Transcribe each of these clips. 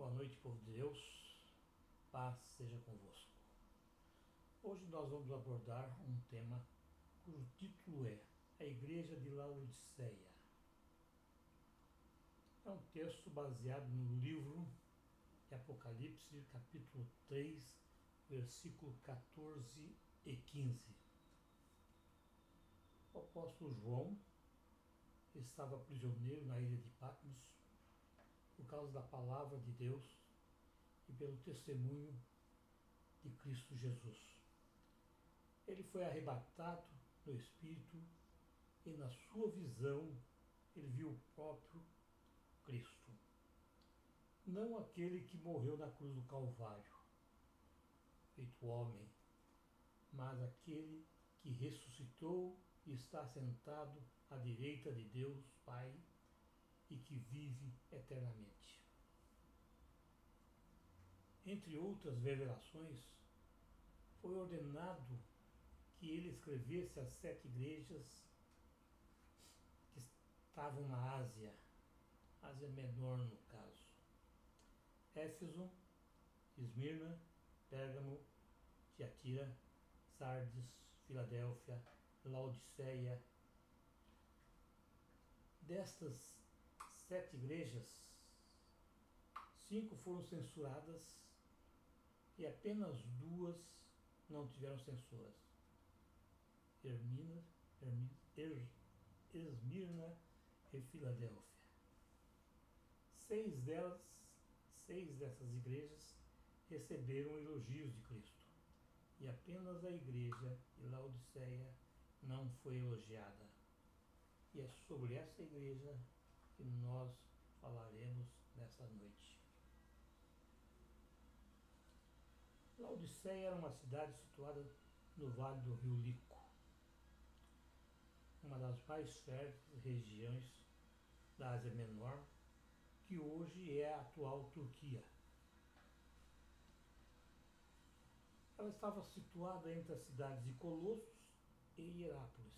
Boa noite, povo de Deus, paz seja convosco. Hoje nós vamos abordar um tema cujo título é A Igreja de Laodiceia. É um texto baseado no livro de Apocalipse, capítulo 3, versículo 14 e 15. O apóstolo João estava prisioneiro na ilha de Patmos por causa da palavra de Deus e pelo testemunho de Cristo Jesus. Ele foi arrebatado no Espírito e na sua visão ele viu o próprio Cristo. Não aquele que morreu na cruz do Calvário, feito homem, mas aquele que ressuscitou e está sentado à direita de Deus Pai e que vive eternamente. Entre outras revelações, foi ordenado que ele escrevesse as 7 igrejas que estavam na Ásia Menor no caso: Éfeso, Esmirna, Pérgamo, Tiatira, Sardes, Filadélfia, Laodiceia. Destas 7 igrejas, 5 foram censuradas e apenas 2 não tiveram censuras: Esmirna e Filadélfia. 6 dessas igrejas receberam elogios de Cristo e apenas a igreja de Laodiceia não foi elogiada. E é sobre essa igreja que nós falaremos nessa noite. Laodiceia era uma cidade situada no vale do rio Lico, uma das mais férteis regiões da Ásia Menor, que hoje é a atual Turquia. Ela estava situada entre as cidades de Colossos e Hierápolis.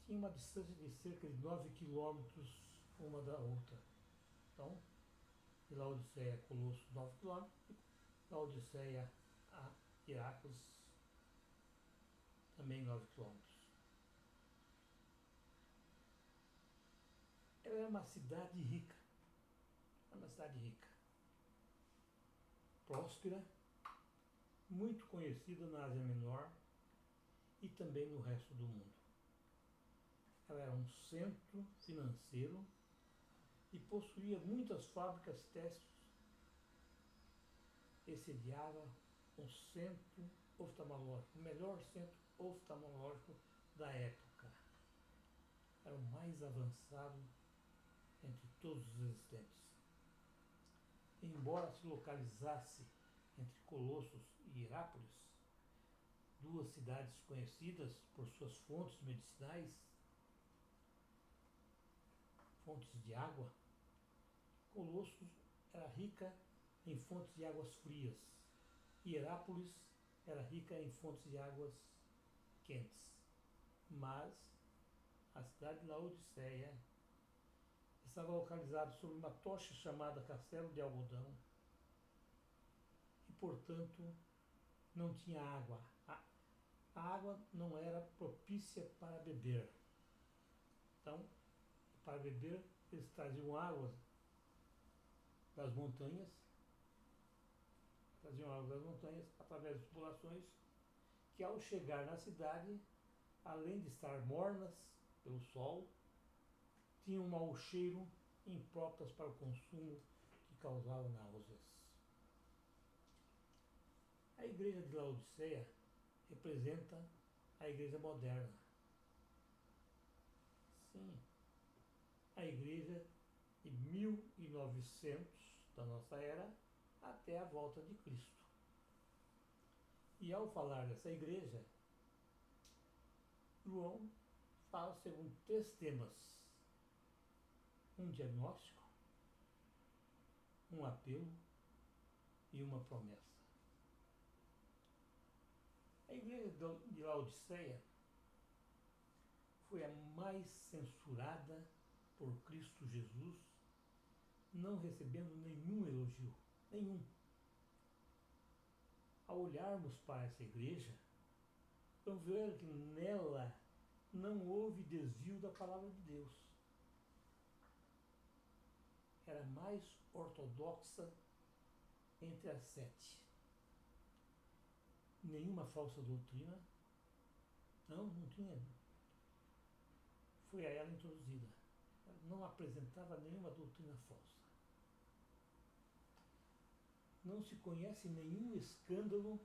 Tinha uma distância de cerca de 9 quilômetros uma da outra. Então, de Laodiceia a Colossos, 9 quilômetros, e Laodiceia a Hierápolis, também 9 quilômetros. Ela é uma cidade rica, próspera, muito conhecida na Ásia Menor e também no resto do mundo. Ela era um centro financeiro e possuía muitas fábricas têxteis e sediava um centro oftalmológico, o melhor centro oftalmológico da época. Era o mais avançado entre todos os existentes. Embora se localizasse entre Colossos e Hierápolis, 2 cidades conhecidas por suas fontes medicinais, fontes de água, Colossos era rica em fontes de águas frias e Hierápolis era rica em fontes de águas quentes. Mas a cidade de Laodiceia estava localizada sobre uma tocha chamada Castelo de Algodão e, portanto, não tinha água. A água não era propícia para beber. Então, para beber, eles traziam água das montanhas, através de tubulações, que ao chegar na cidade, além de estar mornas pelo sol, tinham um mau cheiro, impróprias para o consumo, que causavam náuseas. A igreja de Laodiceia representa a igreja moderna. Sim, a igreja de 1900 da nossa era até a volta de Cristo. E ao falar dessa igreja, João fala segundo 3 temas: um diagnóstico, um apelo e uma promessa. A igreja de Laodiceia foi a mais censurada por Cristo Jesus não recebendo nenhum elogio, nenhum. Ao olharmos para essa igreja, vamos ver que nela não houve desvio da palavra de Deus. Era mais ortodoxa entre as 7. Nenhuma falsa doutrina. Não tinha. Foi a ela introduzida. Ela não apresentava nenhuma doutrina falsa. Não se conhece nenhum escândalo,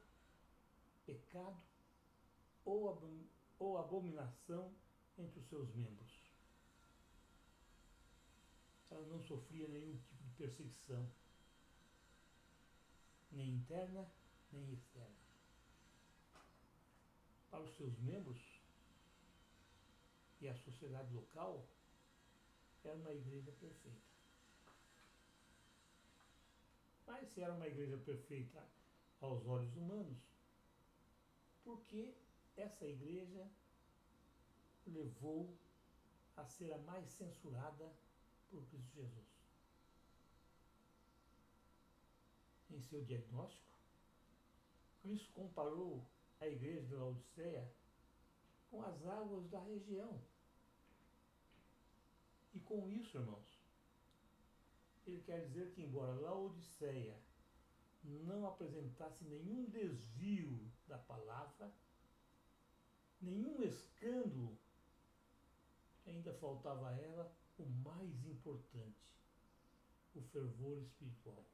pecado ou abominação entre os seus membros. Ela não sofria nenhum tipo de perseguição, nem interna, nem externa. Para os seus membros e a sociedade local, era uma igreja perfeita. Mas se era uma igreja perfeita aos olhos humanos, por que essa igreja levou a ser a mais censurada por Cristo Jesus? Em seu diagnóstico, Cristo comparou a igreja de Laodiceia com as águas da região. E com isso, irmãos, ele quer dizer que, embora Laodiceia não apresentasse nenhum desvio da palavra, nenhum escândalo, ainda faltava a ela o mais importante, o fervor espiritual.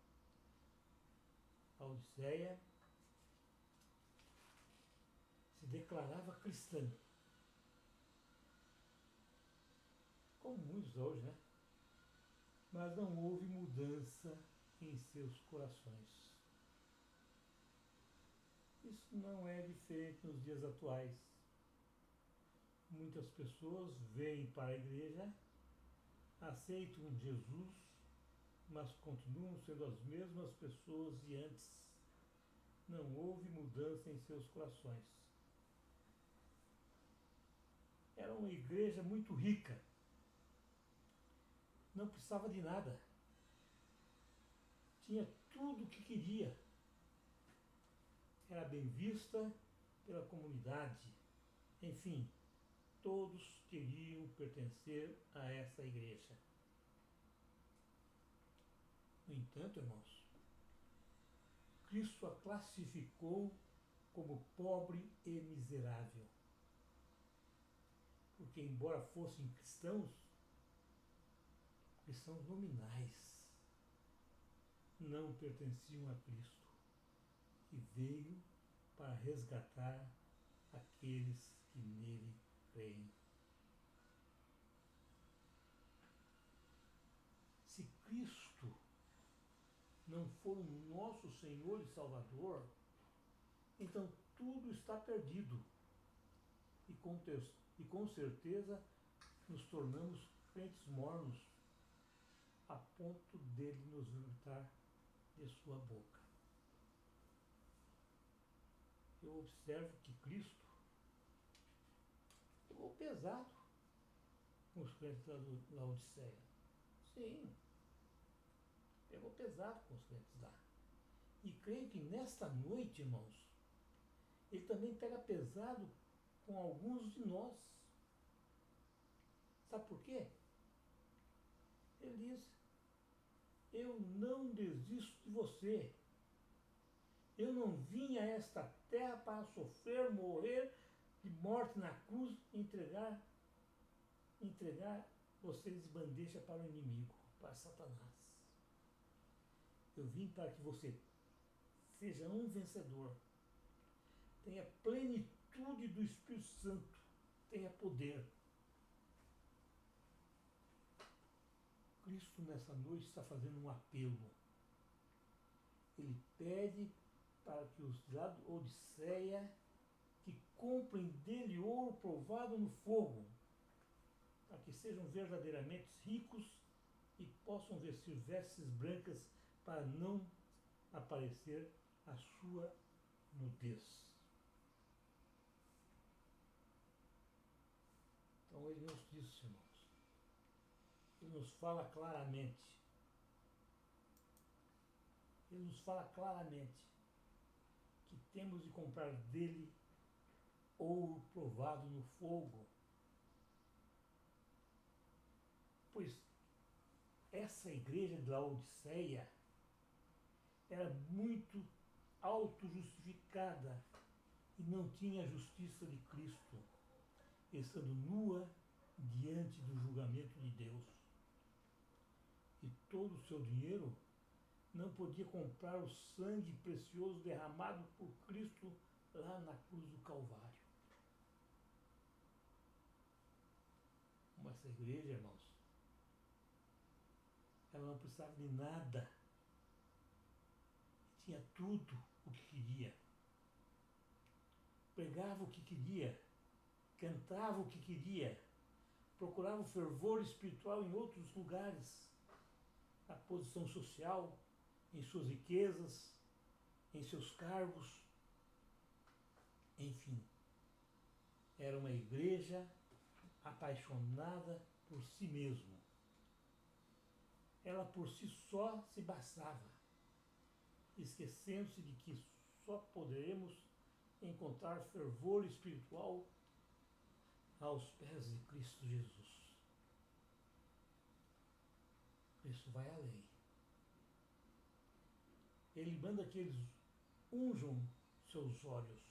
Laodiceia se declarava cristã, como muitos hoje, né? Mas não houve mudança em seus corações. Isso não é diferente nos dias atuais. Muitas pessoas vêm para a igreja, aceitam Jesus, mas continuam sendo as mesmas pessoas de antes. Não houve mudança em seus corações. Era uma igreja muito rica. Não precisava de nada. Tinha tudo o que queria. Era bem vista pela comunidade. Enfim, todos queriam pertencer a essa igreja. No entanto, irmãos, Cristo a classificou como pobre e miserável. Porque, embora fossem cristãos nominais, não pertenciam a Cristo e veio para resgatar aqueles que nele creem. Se Cristo não for o nosso Senhor e Salvador, então tudo está perdido. E com certeza nos tornamos crentes mornos, a ponto dele nos vomitar de sua boca. Eu observo que Cristo pegou pesado com os crentes da Laodiceia. Sim, pegou pesado com os crentes lá. E creio que nesta noite, irmãos, ele também pega pesado com alguns de nós. Sabe por quê? Ele diz: eu não desisto de você. Eu não vim a esta terra para sofrer, morrer de morte na cruz e entregar vocês de bandeja para o inimigo, para Satanás. Eu vim para que você seja um vencedor, tenha plenitude do Espírito Santo, tenha poder. Cristo nessa noite está fazendo um apelo. Ele pede para que os de Laodiceia que comprem dele ouro provado no fogo, para que sejam verdadeiramente ricos e possam vestir vestes brancas para não aparecer a sua nudez. Então ele nos diz, irmãos, ele nos fala claramente: ele nos fala claramente que temos de comprar dele ouro provado no fogo, pois essa igreja de Laodiceia era muito auto-justificada e não tinha a justiça de Cristo, estando nua diante do julgamento de Deus. E todo o seu dinheiro não podia comprar o sangue precioso derramado por Cristo lá na cruz do Calvário. Como essa igreja, irmãos, ela não precisava de nada, tinha tudo o que queria, pregava o que queria, cantava o que queria, procurava o fervor espiritual em outros lugares, na posição social, em suas riquezas, em seus cargos, enfim. Era uma igreja apaixonada por si mesma. Ela por si só se bastava, esquecendo-se de que só poderemos encontrar fervor espiritual aos pés de Cristo Jesus. Isso vai além. Ele manda que eles unjam seus olhos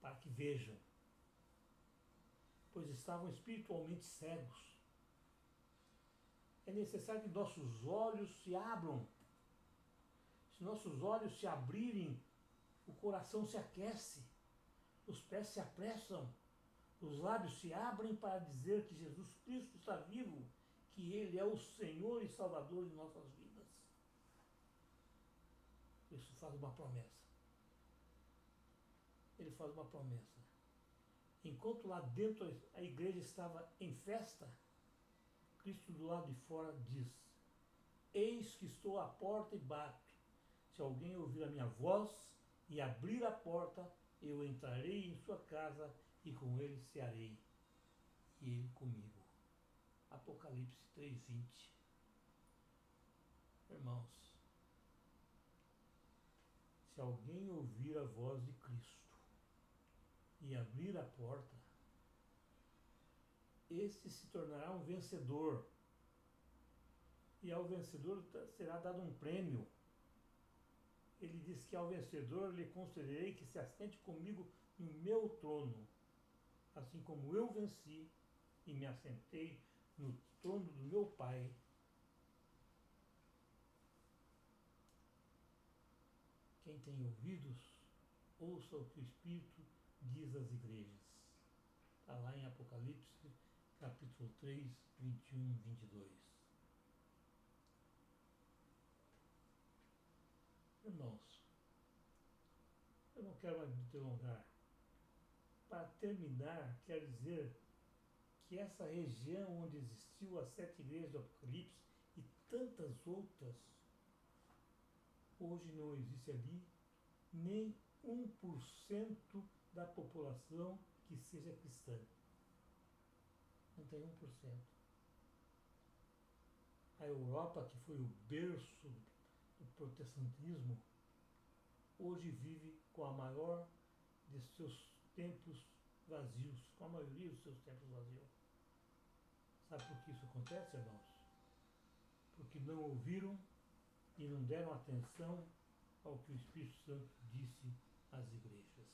para que vejam, pois estavam espiritualmente cegos. É necessário que nossos olhos se abram. Se nossos olhos se abrirem, o coração se aquece, os pés se apressam, os lábios se abrem para dizer que Jesus Cristo está vivo, que Ele é o Senhor e Salvador de nossas vidas. Isso faz uma promessa. Ele faz uma promessa. Enquanto lá dentro a igreja estava em festa, Cristo do lado de fora diz: eis que estou à porta e bato. Se alguém ouvir a minha voz e abrir a porta, eu entrarei em sua casa e com ele cearei, e ele comigo. Apocalipse 3:20. Irmãos, se alguém ouvir a voz de Cristo e abrir a porta, este se tornará um vencedor. E ao vencedor será dado um prêmio. Ele diz que ao vencedor lhe concederei que se assente comigo no meu trono, assim como eu venci e me assentei no trono do meu Pai. Quem tem ouvidos, ouça o que o Espírito diz às igrejas. Está lá em Apocalipse, capítulo 3, 21, 22. Irmãos, eu não quero mais me delongar. Para terminar, quero dizer que essa região onde existiu as 7 igrejas do Apocalipse e tantas outras, hoje não existe ali nem 1% da população que seja cristã. Não tem 1%. A Europa, que foi o berço do protestantismo, hoje vive com a maior de seus templos vazios, com a maioria dos seus templos vazios. Sabe por que isso acontece, irmãos? Porque não ouviram e não deram atenção ao que o Espírito Santo disse às igrejas.